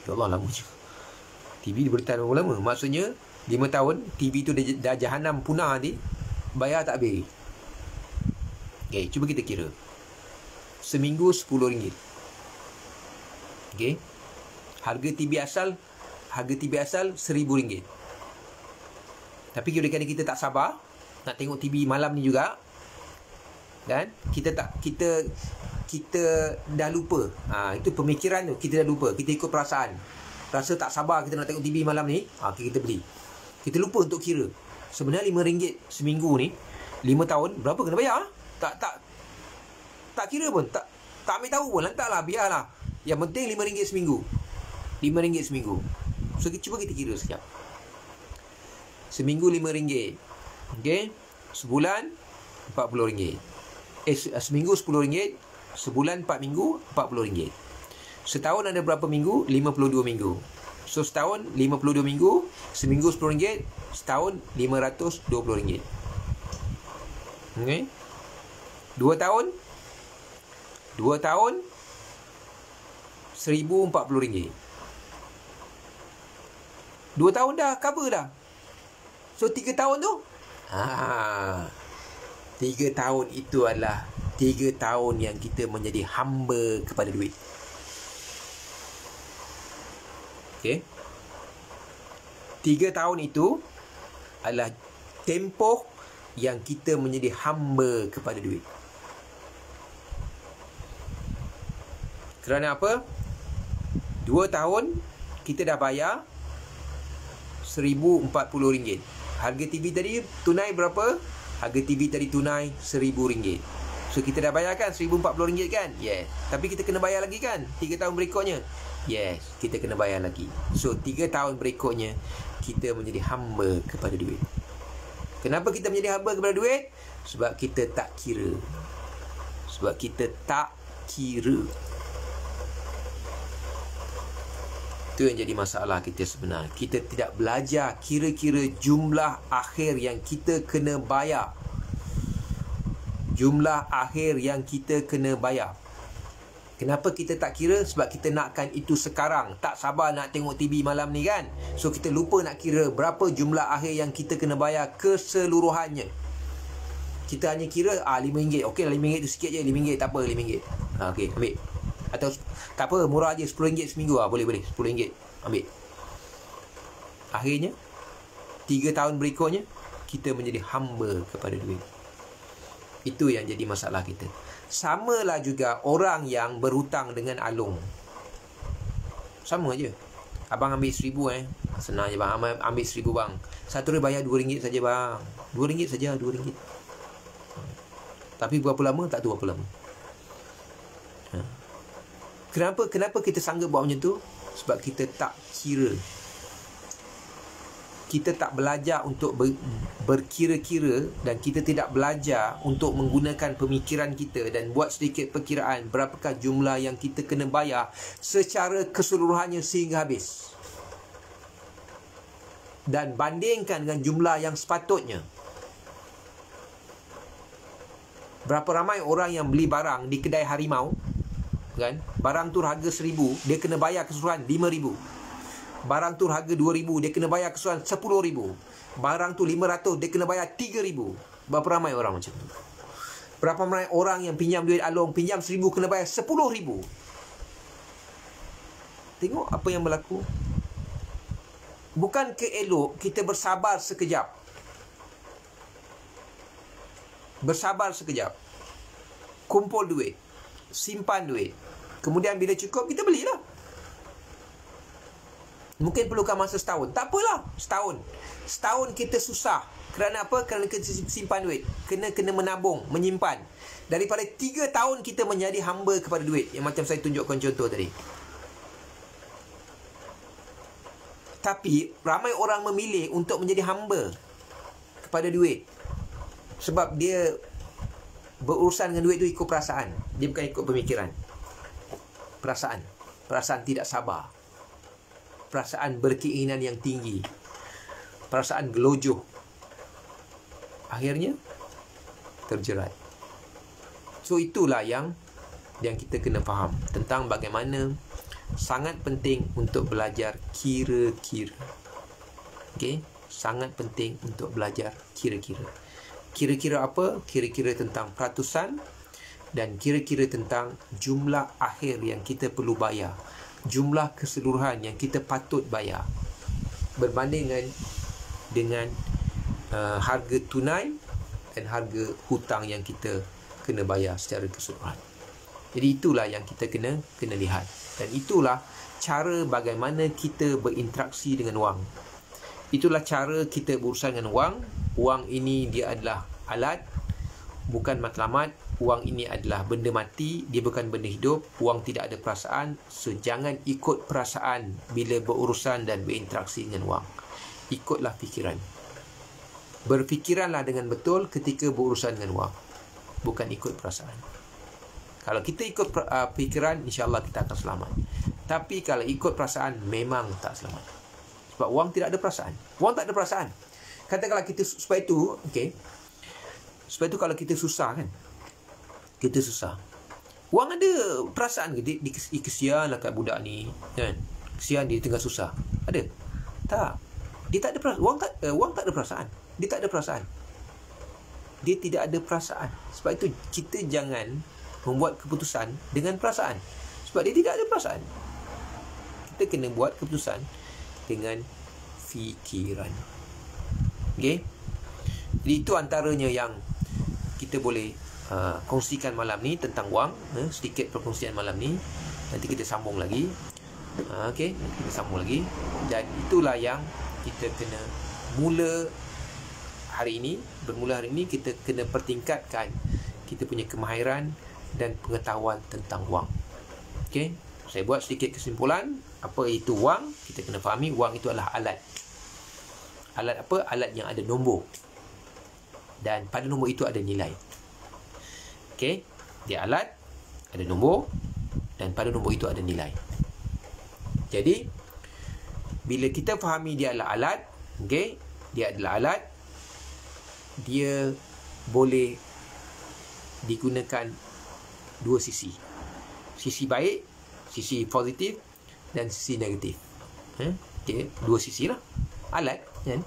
Ya Allah, lama je. TV dia bertahan berapa lama? Maksudnya 5 tahun TV tu dah jahanam punah nanti, bayar tak habis. Okay, cuba kita kira. Seminggu RM10. Okay. Harga TV asal RM1,000. Tapi kerana kita tak sabar nak tengok TV malam ni juga, dan kita dah lupa. Itu pemikiran tu, kita dah lupa. Kita ikut perasaan. Rasa tak sabar kita nak tengok TV malam ni, kita beli. Kita lupa untuk kira. Sebenarnya RM5 seminggu ni, 5 tahun berapa kena bayar? Tak kira pun, tak ambil tahu pun, lantaklah, biarlah. Yang penting RM5 seminggu. RM5 seminggu. So cuba kita kira sekejap. Seminggu RM5. Okey. Sebulan RM40. Seminggu RM10. Sebulan 4 minggu RM40. Setahun ada berapa minggu? 52 minggu. So setahun 52 minggu. Seminggu RM10. Setahun RM520. Okey. 2 tahun RM1,040. 2 tahun dah cover dah. So 3 tahun tu 3 tahun itu adalah 3 tahun yang kita menjadi hamba kepada duit. Okay. 3 tahun itu adalah tempoh yang kita menjadi hamba kepada duit. Kerana apa? 2 tahun kita dah bayar RM1,040. Harga TV tadi tunai berapa? Harga TV tadi tunai RM1,000. So kita dah bayar kan RM1,040 kan? Yes. Tapi kita kena bayar lagi kan 3 tahun berikutnya? Yes, kita kena bayar lagi. So 3 tahun berikutnya kita menjadi hamba kepada duit. Kenapa kita menjadi hamba kepada duit? Sebab kita tak kira. Itu yang jadi masalah kita sebenarnya. Kita tidak belajar kira-kira jumlah akhir yang kita kena bayar. Jumlah akhir yang kita kena bayar. Kenapa kita tak kira? Sebab kita nakkan itu sekarang. Tak sabar nak tengok TV malam ni kan. So kita lupa nak kira berapa jumlah akhir yang kita kena bayar keseluruhannya. Kita hanya kira RM5. Okey lah, RM5 tu sikit je. RM5 tak apa, RM5. Okey, ambil. Atau tak apa, murah je, RM10 seminggu. Boleh RM10. Ambil. Akhirnya 3 tahun berikutnya kita menjadi hamba kepada duit. Itu yang jadi masalah kita. Samalah juga orang yang berhutang dengan Along. Sama je. Abang ambil RM1,000 Senang je bang. Ambil RM1,000 bang. Satu hari bayar RM2 saja bang. RM2 saja, RM2. Tapi berapa lama? Tak tahu berapa lama. Kenapa kita sanggup buat macam tu? Sebab kita tak kira. Kita tak belajar untuk berkira-kira, dan kita tidak belajar untuk menggunakan pemikiran kita dan buat sedikit perkiraan berapakah jumlah yang kita kena bayar secara keseluruhannya sehingga habis. Dan bandingkan dengan jumlah yang sepatutnya. Berapa ramai orang yang beli barang di kedai Harimau, kan? Barang tu harga RM1,000, dia kena bayar keseluruhan RM5,000. Barang tu harga RM2,000, dia kena bayar keseluruhan RM10,000. Barang tu RM500, dia kena bayar RM3,000. Berapa ramai orang macam tu? Berapa ramai orang yang pinjam duit Along, pinjam RM1,000 kena bayar RM10,000. Tengok apa yang berlaku. Bukan keelok kita bersabar sekejap. Bersabar sekejap. Kumpul duit, simpan duit. Kemudian bila cukup, kita belilah. Mungkin perlukan masa setahun. Tak apalah, setahun. Setahun kita susah. Kerana apa? Kerana kita simpan duit. Kena menabung, menyimpan. Daripada 3 tahun kita menjadi hamba kepada duit. Yang macam saya tunjukkan contoh tadi. Tapi ramai orang memilih untuk menjadi hamba kepada duit. Sebab dia berurusan dengan duit tu ikut perasaan. Dia bukan ikut pemikiran. Perasaan tidak sabar. Perasaan berkeinginan yang tinggi. Perasaan gelojoh. Akhirnya terjerat. So itulah yang kita kena faham tentang bagaimana sangat penting untuk belajar kira-kira. Okey, sangat penting untuk belajar kira-kira. Kira-kira apa? Kira-kira tentang peratusan dan kira-kira tentang jumlah akhir yang kita perlu bayar. Jumlah keseluruhan yang kita patut bayar berbanding dengan harga tunai dan harga hutang yang kita kena bayar secara keseluruhan. Jadi itulah yang kita kena lihat. Dan itulah cara bagaimana kita berinteraksi dengan wang. Itulah cara kita berurusan dengan wang. Wang ini dia adalah alat, bukan matlamat. Wang ini adalah benda mati, dia bukan benda hidup. Wang tidak ada perasaan. So jangan ikut perasaan bila berurusan dan berinteraksi dengan wang. Ikutlah fikiran. Berfikiranlah dengan betul ketika berurusan dengan wang, bukan ikut perasaan. Kalau kita ikut fikiran, insya-Allah kita akan selamat. Tapi kalau ikut perasaan, memang tak selamat. Sebab wang tidak ada perasaan. Wang tak ada perasaan. Katakanlah kita sebab itu, okey. Sebab itu kalau kita susah kan, kita susah. Wang ada perasaan ke? Dia kesianlah kat budak ni, kan? Kesian dia tengah susah. Ada? Tak. Dia tak ada perasaan. Wang tak ada perasaan. Dia tak ada perasaan. Dia tidak ada perasaan. Sebab itu kita jangan membuat keputusan dengan perasaan. Sebab dia tidak ada perasaan. Kita kena buat keputusan dengan fikiran. Okey? Jadi itu antaranya yang kita boleh kongsikan malam ni tentang wang. Sedikit perkongsian malam ni. Nanti kita sambung lagi. Okey, kita sambung lagi. Dan itulah yang kita kena bermula hari ini kita kena pertingkatkan kita punya kemahiran dan pengetahuan tentang wang. Okey, saya buat sedikit kesimpulan. Apa itu wang? Kita kena fahami wang itu adalah alat. Alat apa? Alat yang ada nombor. Dan pada nombor itu ada nilai. Okey, dia alat, ada nombor, dan pada nombor itu ada nilai. Jadi bila kita fahami dia adalah alat, okey, dia adalah alat, dia boleh digunakan dua sisi. Sisi baik, sisi positif dan sisi negatif. Okay, dua sisi lah alat, kan?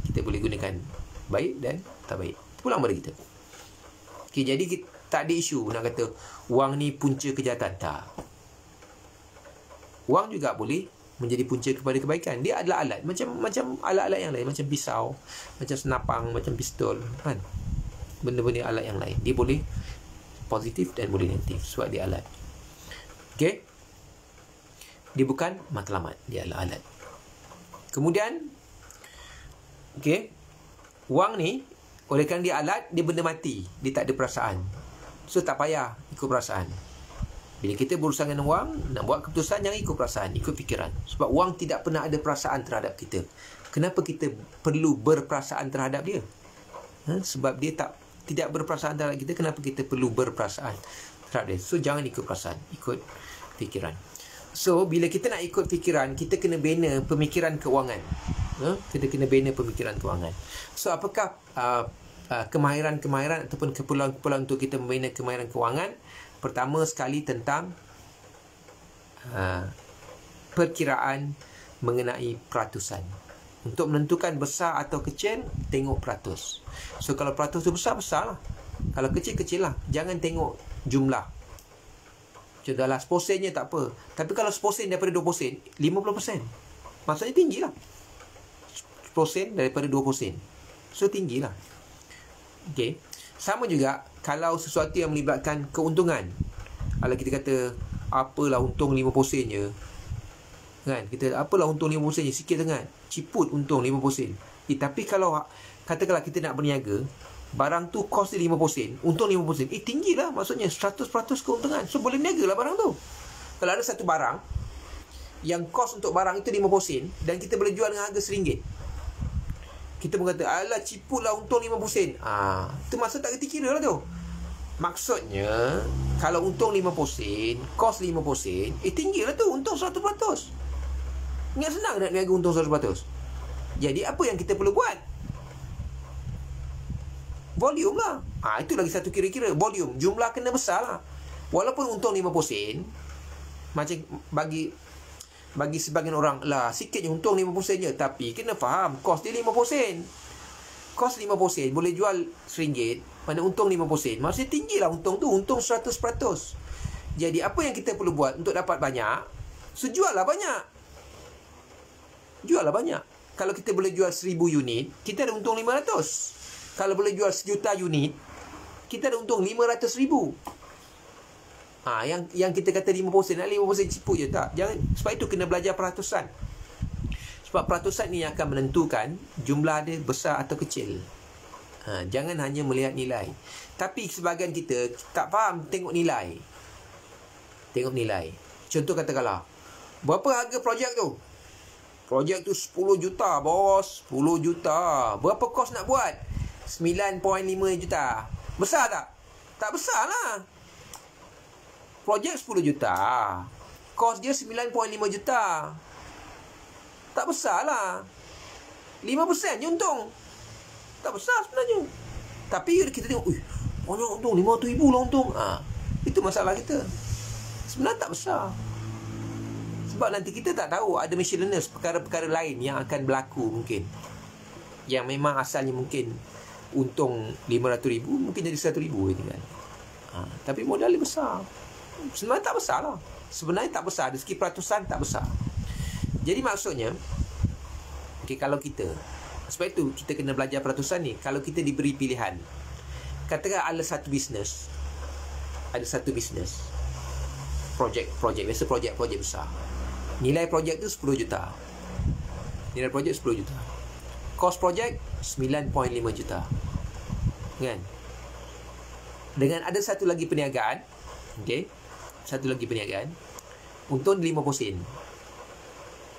Kita boleh gunakan baik dan tak baik. Pulang pada kita. Okay, jadi kita tak ada isu nak kata wang ni punca kejahatan. Tak. Wang juga boleh menjadi punca kepada kebaikan. Dia adalah alat, macam alat-alat yang lain, macam pisau, macam senapang, macam pistol, kan? Benda-benda alat yang lain. Dia boleh positif dan boleh negatif sebab dia alat. Okey. Dia bukan matlamat, dia adalah alat. Kemudian okey, wang ni oleh kerana dia alat, dia benda mati, dia tak ada perasaan. So tak payah ikut perasaan. Bila kita berurusan dengan wang, nak buat keputusan jangan ikut perasaan, ikut fikiran. Sebab wang tidak pernah ada perasaan terhadap kita. Kenapa kita perlu berperasaan terhadap dia? Sebab dia tidak berperasaan terhadap kita. Kenapa kita perlu berperasaan terhadap dia? So jangan ikut perasaan, ikut fikiran. So bila kita nak ikut fikiran, kita kena bina pemikiran keuangan. Kita kena bina pemikiran keuangan. So apakah kemahiran-kemahiran ataupun keperluan-keperluan untuk kita membina kemahiran keuangan? Pertama sekali tentang perkiraan mengenai peratusan. Untuk menentukan besar atau kecil, tengok peratus. So kalau peratus tu besar, besar lah. Kalau kecil, kecil lah. Jangan tengok jumlah. Contohlah 10 sennya tak apa. Tapi kalau 10 sen daripada 20 sen, 50%. Maksudnya tinggi lah. 10 sen daripada 20 sen. So tinggi lah. Okay. Sama juga kalau sesuatu yang melibatkan keuntungan. Kalau kita kata apalah untung 50 sen je, kan? Kita apalah untung 50 sen je, sikit sangat, ciput untung 50 sen. Tapi kalau katakanlah kita nak berniaga, barang tu kos dia 50 sen, untung 50 sen, tinggi lah. Maksudnya 100% keuntungan. So boleh berniaga lah barang tu. Kalau ada satu barang yang kos untuk barang itu 50 sen dan kita boleh jual dengan harga RM1, kita pun kata, alah ciput lah untung 50 sen. Itu maksud tak kerti kira lah tu. Maksudnya, kalau untung 50 sen, kos 50 sen, tinggi lah tu, untung 100%. Ingat senang nak niaga untung 100%. Jadi, apa yang kita perlu buat? Volume lah. Itu lagi satu kira-kira. Volume, jumlah kena besar lah. Walaupun untung 50 sen, macam bagi sebagian orang lah sikit je untung 50 sen je, tapi kena faham kos dia 50 sen. Kos 50 sen boleh jual RM1, mana untung 50 sen, maksudnya tinggilah untung tu, untung 100%. Jadi apa yang kita perlu buat untuk dapat banyak? So juallah banyak. Juallah banyak. Kalau kita boleh jual 1000 unit, kita ada untung 500. Kalau boleh jual 1 juta unit, kita ada untung 500,000. Yang kita kata 50 sen, nak 50 sen ciput je, tak. Jangan. Sebab itu kena belajar peratusan. Sebab peratusan ni akan menentukan jumlah dia besar atau kecil. Jangan hanya melihat nilai. Tapi sebahagian kita tak faham tengok nilai. Tengok nilai. Contoh katakanlah, berapa harga projek tu? Projek tu 10 juta, bos. 10 juta. Berapa kos nak buat? 9.5 juta. Besar tak? Tak besar lah. Projek 10 juta. Kos dia 9.5 juta. Tak besar lah. 5% je untung. Tak besar sebenarnya. Tapi kita tengok, banyak untung, 500,000 lah untung. Itu masalah kita. Sebenarnya tak besar. Sebab nanti kita tak tahu, ada miscellaneous, perkara-perkara lain yang akan berlaku mungkin. Yang memang asalnya mungkin untung 500,000, mungkin jadi 100,000 kan. Tapi modal dia besar. Sebenarnya tak besar lah. Sebenarnya tak besar. Dari segi peratusan tak besar. Jadi maksudnya, kalau kita, sebab itu kita kena belajar peratusan ni. Kalau kita diberi pilihan, katakan ada satu bisnes, projek biasa, projek besar. Nilai projek tu 10 juta. Nilai projek 10 juta. Kos projek 9.5 juta. Kan? Dengan ada satu lagi perniagaan, satu lagi perniagaan, untung 50 sen.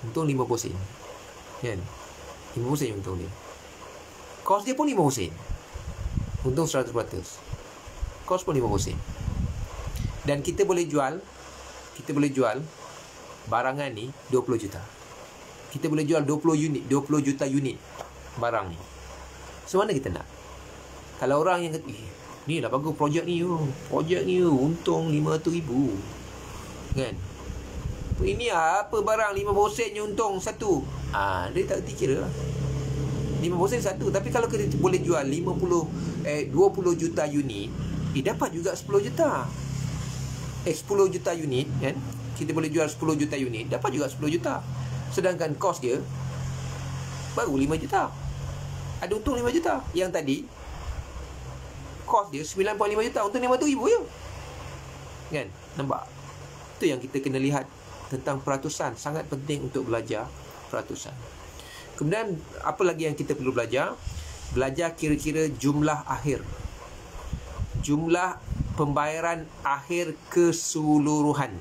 Untung 50 sen. Kan? 50 sen untung dia. Kos dia pun 50 sen. Untung 100%. Kos pun 50 sen. Dan kita boleh jual barangan ni 20 juta. Kita boleh jual 20 juta unit barang ni. So mana kita nak? Kalau orang yang kata, Ni lah bagus projek ni. Projek ni untung 500,000. Kan? Ini apa barang 50 sen je untung satu. Dia tak kira lah. 50 sen satu. Tapi kalau kita boleh jual 20 juta unit, dapat juga 10 juta. 10 juta unit kan? Kita boleh jual 10 juta unit, dapat juga 10 juta. Sedangkan kos dia baru 5 juta. Ada untung 5 juta. Yang tadi kos dia 9.5 juta, untung 500,000 je. Kan? Nampak? Itu yang kita kena lihat tentang peratusan. Sangat penting untuk belajar peratusan. Kemudian apa lagi yang kita perlu belajar? Belajar kira-kira jumlah akhir. Jumlah pembayaran akhir keseluruhan.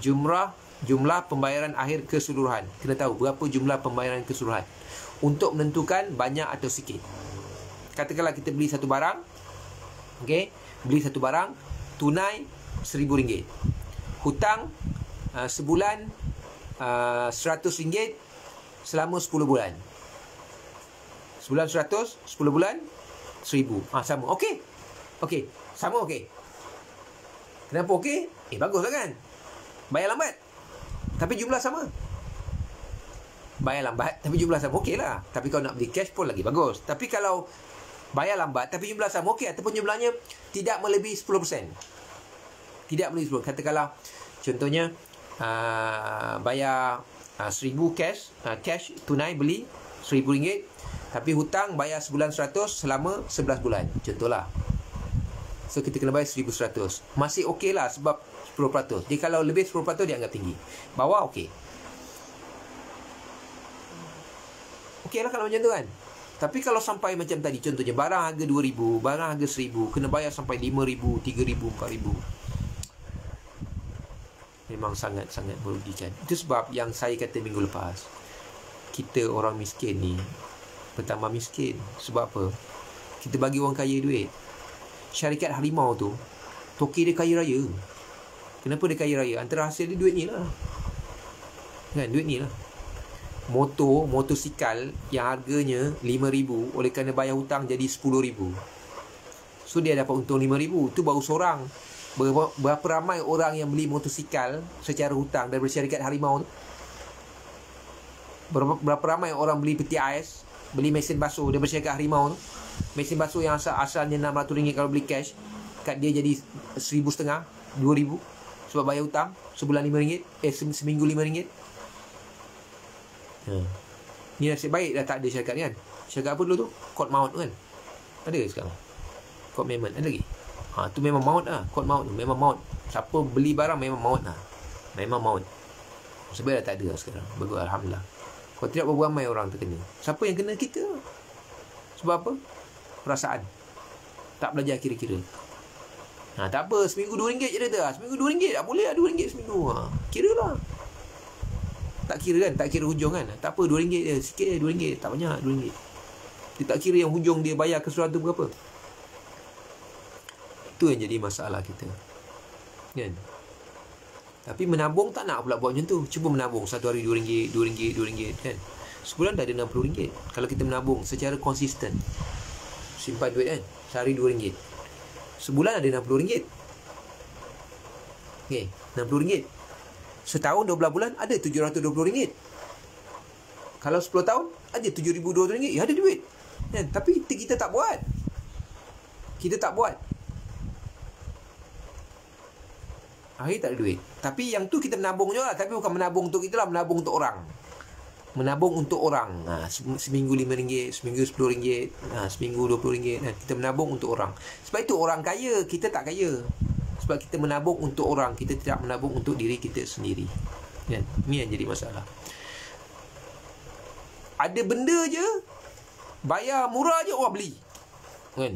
Jumlah pembayaran akhir keseluruhan. Kena tahu berapa jumlah pembayaran keseluruhan untuk menentukan banyak atau sikit. Katakanlah kita beli satu barang. Okey, beli satu barang tunai RM1,000. Hutang sebulan RM100 selama 10 bulan. Sebulan 100, 10 bulan 1,000. Sama. Okey. Okey, sama okey. Kenapa okey? Baguslah kan? Bayar lambat tapi jumlah sama. Bayar lambat tapi jumlah sama, okeylah. Tapi kalau nak beli cash pun lagi bagus. Tapi kalau bayar lambat tapi jumlah sama, okey, ataupun jumlahnya tidak melebihi 10%. Tidak melebihi 10%. Katakanlah contohnya bayar 1,000 cash tunai beli RM1,000, tapi hutang bayar sebulan 100 selama 11 bulan. Contohlah. So kita kena bayar 1,100. Masih okey lah sebab 10%. Jadi kalau lebih 10% dianggap tinggi. Bawah okey. Okey lah kalau macam tu kan. Tapi kalau sampai macam tadi, contohnya barang harga RM2,000, barang harga RM1,000, kena bayar sampai RM5,000, RM3,000, RM4,000. Memang sangat-sangat merugikan. Itu sebab yang saya kata minggu lepas, kita orang miskin ni bertambah miskin. Sebab apa? Kita bagi orang kaya duit. Syarikat Harimau tu, toki dia kaya raya. Kenapa dia kaya raya? Antara hasil dia duit ni lah. Kan, duit ni lah. Motosikal yang harganya RM5,000, oleh kerana bayar hutang jadi RM10,000. So dia dapat untung RM5,000. Itu baru seorang. Berapa ramai orang yang beli motosikal secara hutang daripada syarikat Harimau tu? Berapa ramai orang beli peti ais, beli mesin basuh daripada syarikat Harimau tu? Mesin basuh yang asalnya RM600 kalau beli cash, kat dia jadi RM1,500, RM2,000 sebab bayar hutang sebulan RM5, seminggu RM5. Ni nasib baik dah tak ada syarikat ni kan. Syarikat apa dulu tu? Court Mount kan. Ada sekarang Court Mammon ada lagi. Tu memang maut lah. Court Mount tu memang maut. Siapa beli barang memang maut lah. Memang maut. Sebab dah tak ada lah sekarang. Bagus, Alhamdulillah. Kalau tidak, berapa ramai orang terkena. Siapa yang kena? Kita. Sebab apa? Perasaan. Tak belajar kira-kira. Tak apa, seminggu RM2 je dia. Seminggu RM2 tak boleh lah, RM2 seminggu. Kira lah. Tak kira kan, tak kira hujung kan. Tak apa, RM2 je, sikit je RM2, tak banyak RM2. Dia tak kira yang hujung dia bayar keseluruhan tu berapa. Itu yang jadi masalah kita kan. Tapi menabung tak nak pula buat macam tu. Cuba menabung satu hari RM2 kan. Sebulan dah ada RM60. Kalau kita menabung secara konsisten, simpan duit kan, sehari RM2, sebulan ada RM60. Okay, RM60. Setahun 12 bulan ada RM720. Kalau 10 tahun ada RM7,200. Ada duit kan? Tapi kita tak buat. Kita tak buat. Akhir tak ada duit. Tapi yang tu kita menabung je lah. Tapi bukan menabung untuk kita lah, menabung untuk orang. Menabung untuk orang. Seminggu RM5, seminggu RM10, seminggu RM20 kan? Kita menabung untuk orang. Sebab itu orang kaya, kita tak kaya. Sebab kita menabung untuk orang, kita tidak menabung untuk diri kita sendiri kan? Ini yang jadi masalah. Ada benda je bayar murah je orang beli kan.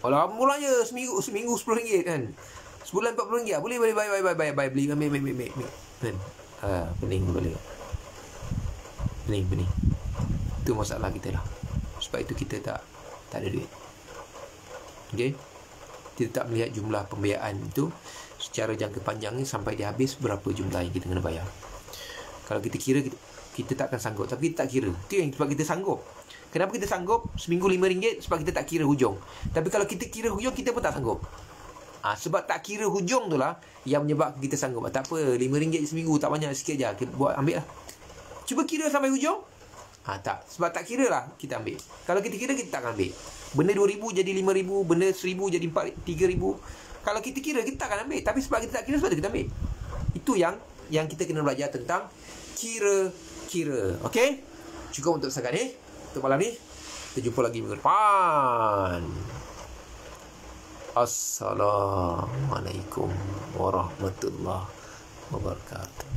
Kalau murah je seminggu RM10 kan, sebulan RM40. Boleh bayar beli ambil kan. Pening balik. Pening. Itu masalah kita lah. Sebab itu kita tak ada duit. Okey. Kita tak melihat jumlah pembiayaan itu secara jangka panjang ni sampai dia habis berapa jumlah yang kita kena bayar. Kalau kita kira, kita tak akan sanggup. Tapi kita tak kira. Itu yang sebab kita sanggup. Kenapa kita sanggup seminggu RM5? Sebab kita tak kira hujung. Tapi kalau kita kira hujung, kita pun tak sanggup. Sebab tak kira hujung tu lah yang menyebabkan kita sanggup. Tak apa, RM5 je seminggu, tak banyak, sikit je. Kita buat, ambil lah. Cuba kira sampai hujung. Tak. Sebab tak kira lah kita ambil. Kalau kita kira, kita tak akan ambil. Benda RM2,000 jadi RM5,000, benda RM1,000 jadi RM3,000. Kalau kita kira, kita tak akan ambil. Tapi sebab kita tak kira, sebab kita ambil. Itu yang kita kena belajar tentang kira-kira. Okey? Cukup untuk setakat ni. Untuk malam ni. Kita jumpa lagi minggu depan. Assalamualaikum warahmatullahi wabarakatuh.